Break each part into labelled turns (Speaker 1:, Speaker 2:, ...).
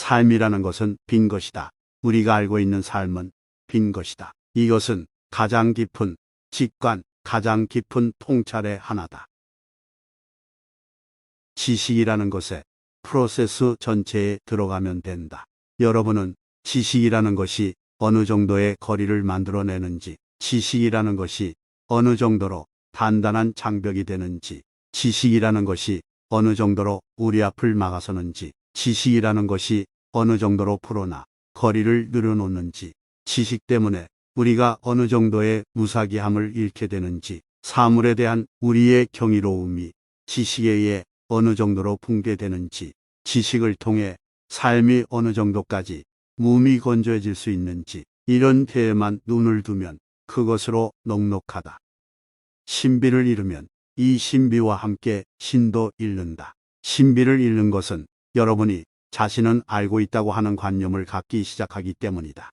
Speaker 1: 삶이라는 것은 빈 것이다. 우리가 알고 있는 삶은 빈 것이다. 이것은 가장 깊은 직관, 가장 깊은 통찰의 하나다. 지식이라는 것에 프로세스 전체에 들어가면 된다. 여러분은 지식이라는 것이 어느 정도의 거리를 만들어내는지, 지식이라는 것이 어느 정도로 단단한 장벽이 되는지, 지식이라는 것이 어느 정도로 우리 앞을 막아서는지, 지식이라는 것이 어느 정도로 풀어나 거리를 늘어놓는지, 지식 때문에 우리가 어느 정도의 무사기함을 잃게 되는지, 사물에 대한 우리의 경이로움이 지식에 의해 어느 정도로 붕괴되는지, 지식을 통해 삶이 어느 정도까지 무미건조해질 수 있는지, 이런 데에만 눈을 두면 그것으로 녹록하다. 신비를 잃으면 이 신비와 함께 신도 잃는다. 신비를 잃는 것은 여러분이 자신은 알고 있다고 하는 관념을 갖기 시작하기 때문이다.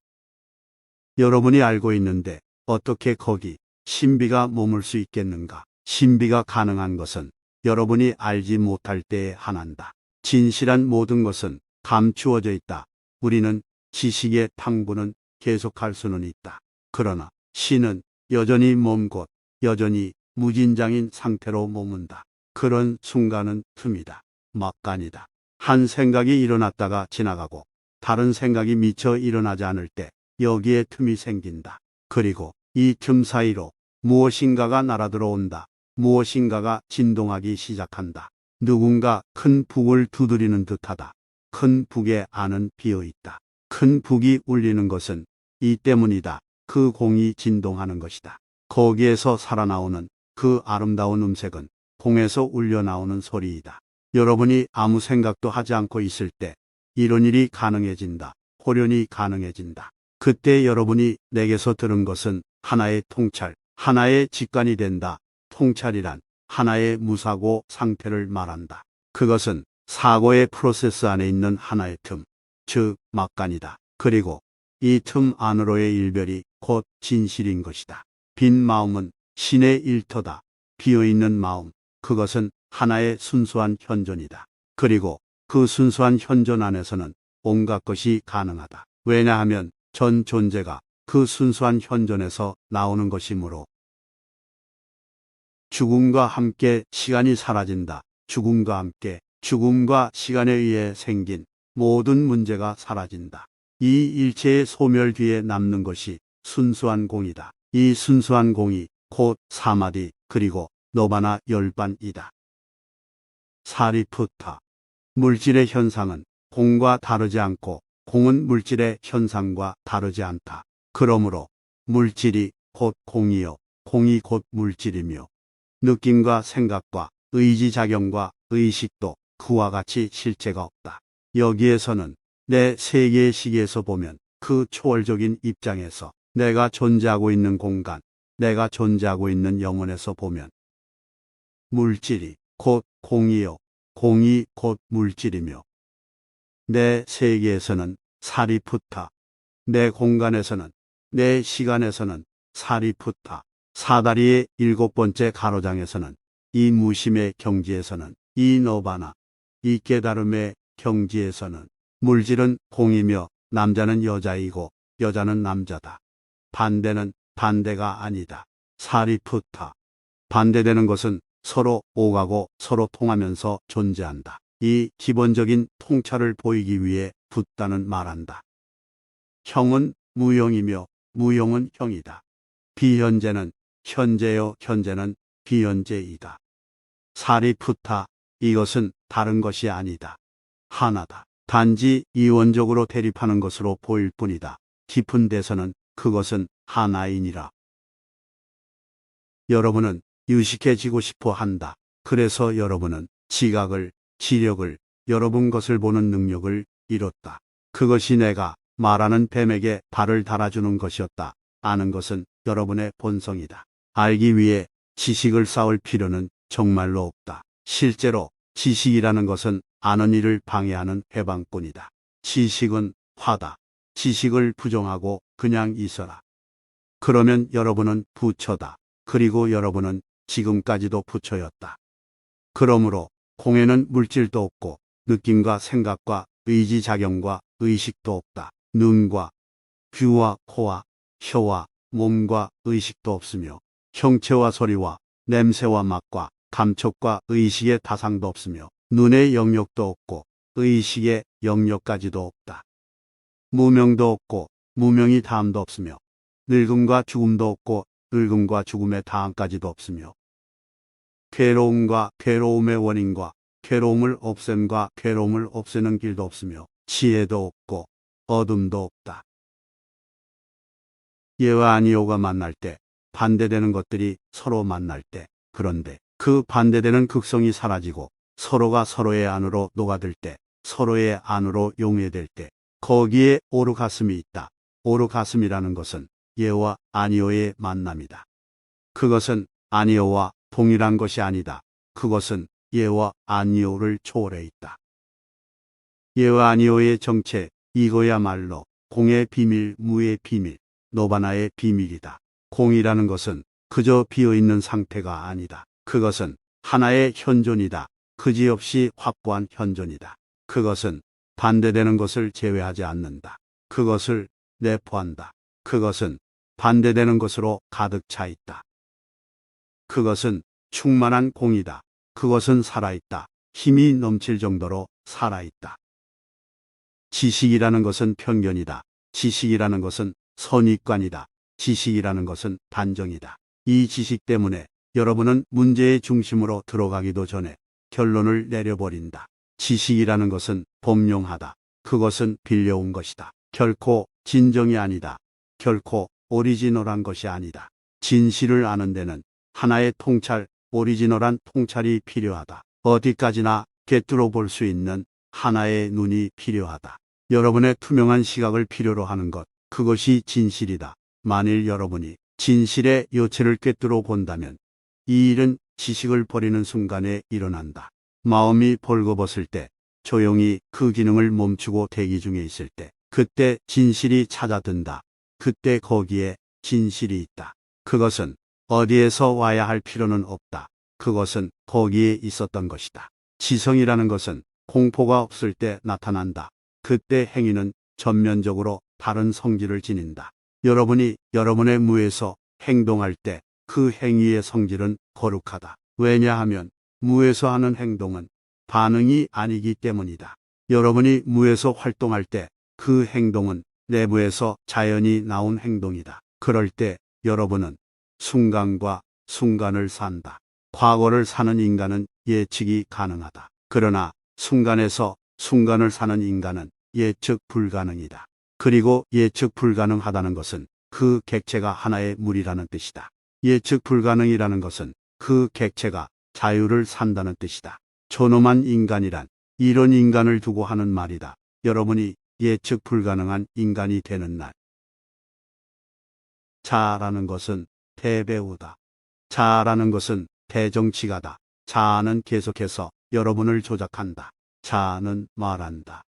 Speaker 1: 여러분이 알고 있는데 어떻게 거기 신비가 머물 수 있겠는가? 신비가 가능한 것은 여러분이 알지 못할 때에 한한다. 진실한 모든 것은 감추어져 있다. 우리는 지식의 탐구는 계속할 수는 있다. 그러나 신은 여전히 먼 곳, 여전히 무진장인 상태로 머문다. 그런 순간은 틈이다. 막간이다. 한 생각이 일어났다가 지나가고 다른 생각이 미처 일어나지 않을 때 여기에 틈이 생긴다. 그리고 이 틈 사이로 무엇인가가 날아들어온다. 무엇인가가 진동하기 시작한다. 누군가 큰 북을 두드리는 듯하다. 큰 북의 안은 비어있다. 큰 북이 울리는 것은 이 때문이다. 그 공이 진동하는 것이다. 거기에서 살아나오는 그 아름다운 음색은 공에서 울려나오는 소리이다. 여러분이 아무 생각도 하지 않고 있을 때 이런 일이 가능해진다. 호련이 가능해진다. 그때 여러분이 내게서 들은 것은 하나의 통찰, 하나의 직관이 된다. 통찰이란 하나의 무사고 상태를 말한다. 그것은 사고의 프로세스 안에 있는 하나의 틈, 즉 막간이다. 그리고 이 틈 안으로의 일별이 곧 진실인 것이다. 빈 마음은 신의 일터다. 비어있는 마음, 그것은 하나의 순수한 현존이다. 그리고 그 순수한 현존 안에서는 온갖 것이 가능하다. 왜냐하면 전 존재가 그 순수한 현존에서 나오는 것이므로. 죽음과 함께 시간이 사라진다. 죽음과 함께, 죽음과 시간에 의해 생긴 모든 문제가 사라진다. 이 일체의 소멸 뒤에 남는 것이 순수한 공이다. 이 순수한 공이 곧 사마디 그리고 노바나 열반이다. 사리푸타. 물질의 현상은 공과 다르지 않고 공은 물질의 현상과 다르지 않다. 그러므로 물질이 곧 공이요 공이 곧 물질이며 느낌과 생각과 의지작용과 의식도 그와 같이 실체가 없다. 여기에서는 내 세계의 시기에서 보면 그 초월적인 입장에서 내가 존재하고 있는 공간, 내가 존재하고 있는 영혼에서 보면 물질이 곧 공이요 공이 곧 물질이며 내 세계에서는 사리푸타, 내 공간에서는 내 시간에서는 사리푸타, 사다리의 7번째 가로장에서는 이 무심의 경지에서는 이 너바나, 이 깨달음의 경지에서는 물질은 공이며 남자는 여자이고 여자는 남자다. 반대는 반대가 아니다. 사리푸타. 반대되는 것은 서로 오가고 서로 통하면서 존재한다. 이 기본적인 통찰을 보이기 위해 붓다는 말한다. 형은 무형이며 무형은 형이다. 비현재는 현재요 현재는 비현재이다. 사리푸타. 이것은 다른 것이 아니다. 하나다. 단지 이원적으로 대립하는 것으로 보일 뿐이다. 깊은 데서는 그것은 하나이니라. 여러분은 유식해지고 싶어 한다. 그래서 여러분은 지각을, 지력을, 여러분 것을 보는 능력을 잃었다. 그것이 내가 말하는 뱀에게 발을 달아주는 것이었다. 아는 것은 여러분의 본성이다. 알기 위해 지식을 쌓을 필요는 정말로 없다. 실제로 지식이라는 것은 아는 일을 방해하는 해방꾼이다. 지식은 화다. 지식을 부정하고 그냥 있어라. 그러면 여러분은 부처다. 그리고 여러분은 지금까지도 부처였다. 그러므로 공에는 물질도 없고 느낌과 생각과 의지작용과 의식도 없다. 눈과 귀와 코와 혀와 몸과 의식도 없으며 형체와 소리와 냄새와 맛과 감촉과 의식의 다상도 없으며 눈의 영역도 없고 의식의 영역까지도 없다. 무명도 없고 무명이 다함도 없으며 늙음과 죽음도 없고 늙음과 죽음의 다함까지도 없으며 괴로움과 괴로움의 원인과 괴로움을 없앰과 괴로움을 없애는 길도 없으며 지혜도 없고 어둠도 없다. 예와 아니오가 만날 때 반대되는 것들이 서로 만날 때 그런데 그 반대되는 극성이 사라지고 서로가 서로의 안으로 녹아들 때 서로의 안으로 용해될 때 거기에 오르가슴이 있다. 오르가슴이라는 것은 예와 아니오의 만남이다. 그것은 아니오와 동일한 것이 아니다. 그것은 예와 아니오를 초월해 있다. 예와 아니오의 정체 이거야말로 공의 비밀, 무의 비밀, 노바나의 비밀이다. 공이라는 것은 그저 비어있는 상태가 아니다. 그것은 하나의 현존이다. 그지없이 확고한 현존이다. 그것은 반대되는 것을 제외하지 않는다. 그것을 내포한다. 그것은 반대되는 것으로 가득 차 있다. 그것은 충만한 공이다. 그것은 살아있다. 힘이 넘칠 정도로 살아있다. 지식이라는 것은 편견이다. 지식이라는 것은 선입관이다. 지식이라는 것은 단정이다. 이 지식 때문에 여러분은 문제의 중심으로 들어가기도 전에 결론을 내려버린다. 지식이라는 것은 범용하다. 그것은 빌려온 것이다. 결코 진정이 아니다. 결코 오리지널한 것이 아니다. 진실을 아는 데는 하나의 통찰, 오리지널한 통찰이 필요하다. 어디까지나 꿰뚫어 볼 수 있는 하나의 눈이 필요하다. 여러분의 투명한 시각을 필요로 하는 것, 그것이 진실이다. 만일 여러분이 진실의 요체를 꿰뚫어 본다면 이 일은 지식을 버리는 순간에 일어난다. 마음이 벌거벗을 때, 조용히 그 기능을 멈추고 대기 중에 있을 때, 그때 진실이 찾아든다. 그때 거기에 진실이 있다. 그것은 어디에서 와야 할 필요는 없다. 그것은 거기에 있었던 것이다. 지성이라는 것은 공포가 없을 때 나타난다. 그때 행위는 전면적으로 다른 성질을 지닌다. 여러분이 여러분의 무에서 행동할 때 그 행위의 성질은 거룩하다. 왜냐하면 무에서 하는 행동은 반응이 아니기 때문이다. 여러분이 무에서 활동할 때 그 행동은 내부에서 자연히 나온 행동이다. 그럴 때 여러분은 순간과 순간을 산다. 과거를 사는 인간은 예측이 가능하다. 그러나 순간에서 순간을 사는 인간은 예측 불가능이다. 그리고 예측 불가능하다는 것은 그 객체가 하나의 물이라는 뜻이다. 예측 불가능이라는 것은 그 객체가 자유를 산다는 뜻이다. 존엄한 인간이란 이런 인간을 두고 하는 말이다. 여러분이 예측 불가능한 인간이 되는 날. 자아라는 것은 대배우다. 자아라는 것은 대정치가다. 자아는 계속해서 여러분을 조작한다. 자아는 말한다.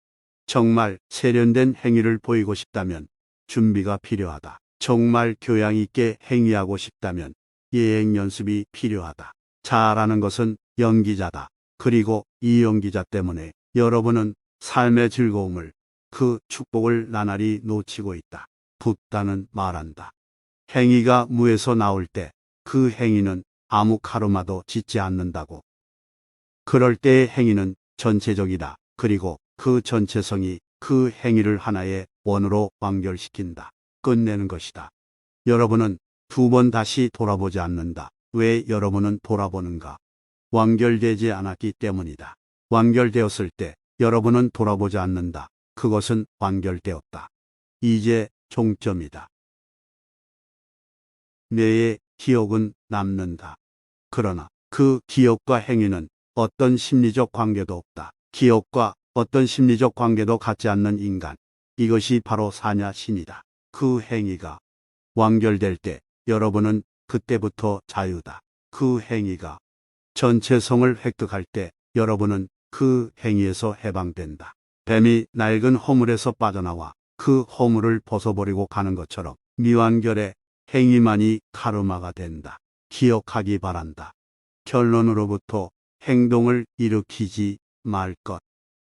Speaker 1: 정말 세련된 행위를 보이고 싶다면 준비가 필요하다. 정말 교양 있게 행위하고 싶다면 예행 연습이 필요하다. 자아라는 것은 연기자다. 그리고 이 연기자 때문에 여러분은 삶의 즐거움을, 그 축복을 나날이 놓치고 있다. 붓다는 말한다. 행위가 무에서 나올 때 그 행위는 아무 카르마도 짓지 않는다고. 그럴 때의 행위는 전체적이다. 그리고 그 전체성이 그 행위를 하나의 원으로 완결시킨다. 끝내는 것이다. 여러분은 두 번 다시 돌아보지 않는다. 왜 여러분은 돌아보는가? 완결되지 않았기 때문이다. 완결되었을 때 여러분은 돌아보지 않는다. 그것은 완결되었다. 이제 종점이다. 뇌의 기억은 남는다. 그러나 그 기억과 행위는 어떤 심리적 관계도 없다. 기억과 어떤 심리적 관계도 갖지 않는 인간. 이것이 바로 사냐신이다. 그 행위가 완결될 때 여러분은 그때부터 자유다. 그 행위가 전체성을 획득할 때 여러분은 그 행위에서 해방된다. 뱀이 낡은 허물에서 빠져나와 그 허물을 벗어버리고 가는 것처럼 미완결의 행위만이 카르마가 된다. 기억하기 바란다. 결론으로부터 행동을 일으키지 말 것.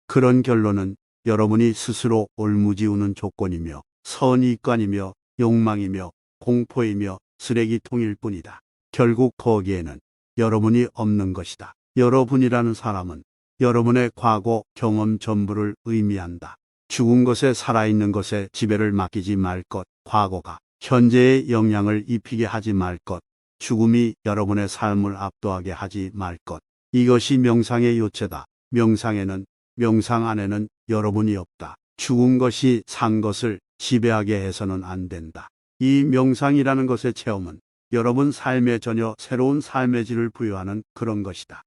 Speaker 1: 그런 결론은 여러분이 스스로 올무지우는 조건이며 선입관이며 욕망이며 공포이며 쓰레기통일 뿐이다. 결국 거기에는 여러분이 없는 것이다. 여러분이라는 사람은 여러분의 과거 경험 전부를 의미한다. 죽은 것에 살아있는 것에 지배를 맡기지 말 것, 과거가 현재에 영향을 입히게 하지 말 것, 죽음이 여러분의 삶을 압도하게 하지 말 것. 이것이 명상의 요체다. 명상 안에는 여러분이 없다. 죽은 것이 산 것을 지배하게 해서는 안 된다. 이 명상이라는 것의 체험은 여러분 삶에 전혀 새로운 삶의 질을 부여하는 그런 것이다.